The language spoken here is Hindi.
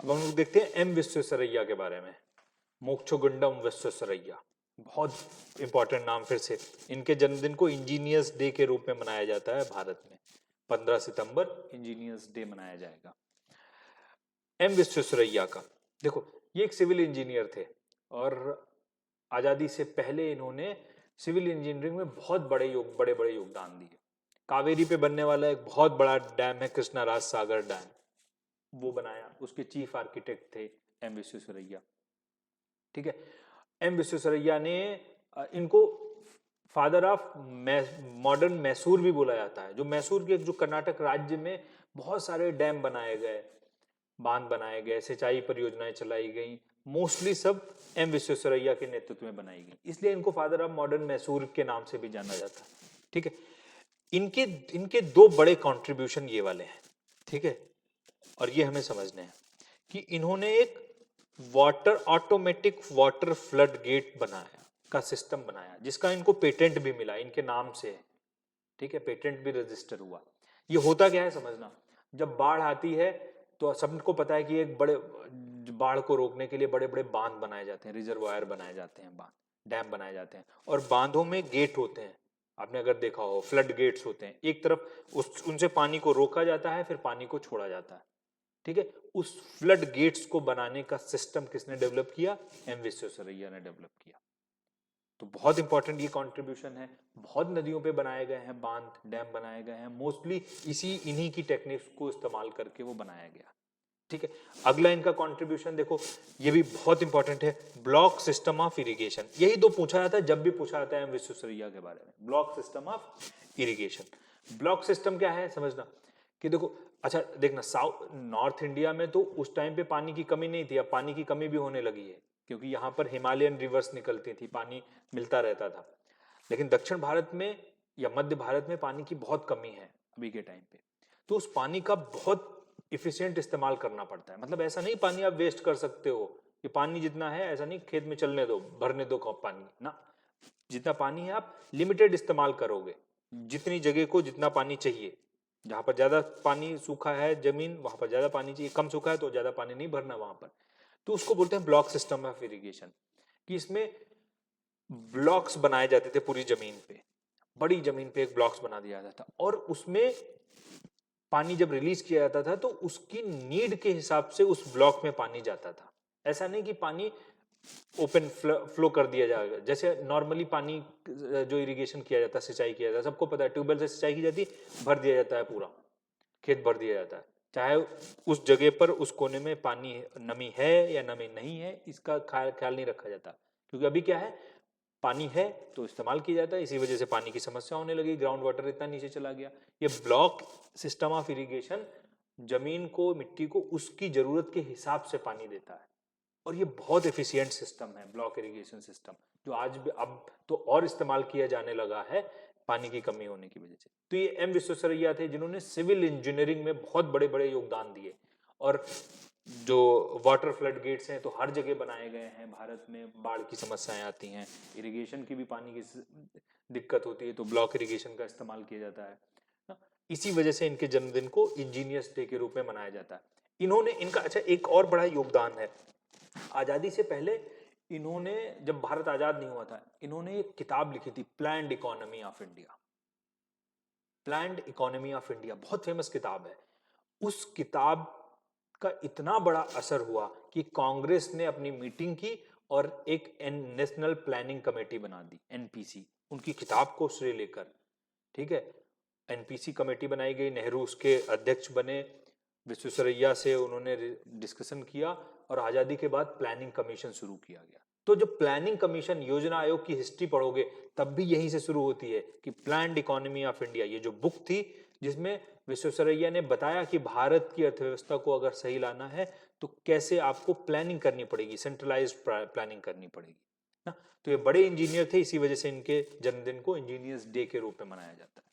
अब हम लोग देखते हैं एम विश्वेश्वरैया के बारे में। मोक्षगुंडम विश्वेश्वरैया, बहुत इंपॉर्टेंट नाम फिर से। इनके जन्मदिन को इंजीनियर्स डे के रूप में मनाया जाता है भारत में। 15 सितंबर इंजीनियर्स डे मनाया जाएगा। एम विश्वेश्वरैया का देखो, ये एक सिविल इंजीनियर थे और आजादी से पहले इन्होंने सिविल इंजीनियरिंग में बहुत बड़े बड़े योगदान दिए। कावेरी पे बनने वाला एक बहुत बड़ा डैम है कृष्णा राज सागर डैम, वो बनाया, उसके चीफ आर्किटेक्ट थे एम विश्वेश्वरैया। ठीक है, एम विश्वेश्वरैया ने इनको फादर ऑफ मॉडर्न मैसूर भी बोला जाता है। जो मैसूर के जो कर्नाटक राज्य में बहुत सारे डैम बनाए गए, बांध बनाए गए, सिंचाई परियोजनाएं चलाई गई, मोस्टली सब एम विश्वेश्वरैया के नेतृत्व में बनाई गई, इसलिए इनको फादर ऑफ मॉडर्न मैसूर के नाम से भी जाना जाता है। ठीक है, इनके इनके दो बड़े कंट्रीब्यूशन ये वाले हैं। ठीक है, और ये हमें समझने हैं कि इन्होंने एक water automatic water flood gate बनाया का सिस्टम बनाया, जिसका इनको पेटेंट भी मिला, इनके नाम से है। ठीक है, पेटेंट भी रजिस्टर हुआ। ये होता क्या है समझना, जब बाढ़ आती है तो सबको पता है कि एक बड़े बाढ़ को रोकने के लिए बड़े बड़े बांध बनाए जाते हैं, रिजर्वायर बनाए जाते हैं, बांध डैम बनाए जाते हैं, और बांधों में गेट होते हैं। आपने अगर देखा हो, फ्लड गेट्स होते हैं, एक तरफ उनसे पानी को रोका जाता है, फिर पानी को छोड़ा जाता है। ठीक है, उस फ्लड गेट्स को बनाने का सिस्टम किसने डेवलप किया? एम विश्वेश्वरैया ने डेवलप किया। तो बहुत इंपॉर्टेंट ये कंट्रीब्यूशन है। बहुत नदियों पे बनाए गए हैं बांध, डैम बनाए गए हैं, मोस्टली इन्हीं की टेक्निक्स को इस्तेमाल करके वो बनाया गया। ठीक है, अगला इनका कंट्रीब्यूशन देखो, ये भी बहुत इंपॉर्टेंट है, ब्लॉक सिस्टम ऑफ इरिगेशन। यही तो पूछा जाता है जब भी पूछा जाता है एम विश्वेश्वरैया के बारे में, block system of irrigation. Block system क्या है समझना कि देखो, अच्छा देखना, साउथ नॉर्थ इंडिया में तो उस टाइम पे पानी की कमी नहीं थी, अब पानी की कमी भी होने लगी है, क्योंकि यहाँ पर हिमालयन रिवर्स निकलती थी, पानी मिलता रहता था। लेकिन दक्षिण भारत में या मध्य भारत में पानी की बहुत कमी है अभी के टाइम पे, तो उस पानी का बहुत इफिशियंट इस्तेमाल करना पड़ता है। मतलब ऐसा नहीं पानी आप वेस्ट कर सकते हो, कि पानी जितना है ऐसा नहीं खेत में चलने दो, भरने दो पानी ना, जितना पानी है आप लिमिटेड इस्तेमाल करोगे, जितनी जगह को जितना पानी चाहिए। जहां पर ज्यादा पानी सूखा है जमीन, वहां पर ज्यादा पानी चाहिए, कम सूखा है तो ज्यादा पानी नहीं भरना वहां पर। तो उसको बोलते हैं ब्लॉक सिस्टम ऑफ इरिगेशन, कि इसमें ब्लॉक्स बनाए जाते थे पूरी जमीन पे, बड़ी जमीन पे एक ब्लॉक्स बना दिया जाता था, और उसमें पानी जब रिलीज किया जाता था तो उसकी नीड के हिसाब से उस ब्लॉक में पानी जाता था। ऐसा नहीं कि पानी ओपन फ्लो कर दिया जाएगा, जैसे नॉर्मली पानी जो इरिगेशन किया जाता है, सिंचाई किया जाता है, सबको पता है ट्यूबवेल से सिंचाई की जाती है, भर दिया जाता है, पूरा खेत भर दिया जाता है, चाहे उस जगह पर उस कोने में पानी नमी है या नमी नहीं है, इसका ख्याल नहीं रखा जाता। क्योंकि अभी क्या है, पानी है तो इस्तेमाल किया जाता है, इसी वजह से पानी की समस्या होने लगी, ग्राउंड वाटर इतना नीचे चला गया। ये ब्लॉक सिस्टम ऑफ इरिगेशन जमीन को, मिट्टी को उसकी जरूरत के हिसाब से पानी देता है, और ये बहुत एफिशिएंट सिस्टम है ब्लॉक इरिगेशन सिस्टम, जो आज भी अब तो और इस्तेमाल किया जाने लगा है पानी की कमी होने की वजह से। तो ये एम विश्वेश्वरैया थे जिन्होंने सिविल इंजीनियरिंग में बहुत बड़े बड़े योगदान दिए, और जो वाटर फ्लड गेट्स हैं तो हर जगह बनाए गए हैं भारत में। बाढ़ की समस्याएं आती हैं, इरिगेशन की भी पानी की दिक्कत होती है, तो ब्लॉक इरिगेशन का इस्तेमाल किया जाता है ना? इसी वजह से इनके जन्मदिन को इंजीनियर्स डे के रूप में मनाया जाता है। इन्होंने इनका अच्छा एक और बड़ा योगदान है, आजादी से पहले इन्होंने, जब भारत आजाद नहीं हुआ था, इन्होंने एक किताब लिखी थी, planned economy of India. Planned economy of India बहुत फेमस किताब है। उस किताब का इतना बड़ा असर हुआ कि कांग्रेस ने अपनी मीटिंग की और एक नेशनल प्लानिंग कमेटी बना दी, एनपीसी, उनकी किताब को श्रेय लेकर। ठीक है, एनपीसी कमेटी बनाई गई, नेहरू उसके अध्यक्ष बने, विश्वेश्वरैया से उन्होंने डिस्कशन किया, और आजादी के बाद प्लानिंग कमीशन शुरू किया गया। तो जब प्लानिंग कमीशन, योजना आयोग की हिस्ट्री पढ़ोगे तब भी यहीं से शुरू होती है कि प्लान्ड इकोनॉमी ऑफ इंडिया, ये जो बुक थी जिसमें विश्वेश्वरैया ने बताया कि भारत की अर्थव्यवस्था को अगर सही लाना है तो कैसे आपको प्लानिंग करनी पड़ेगी, सेंट्रलाइज्ड प्लानिंग करनी पड़ेगी ना। तो ये बड़े इंजीनियर थे, इसी वजह से इनके जन्मदिन को इंजीनियर्स डे के रूप में मनाया जाता है।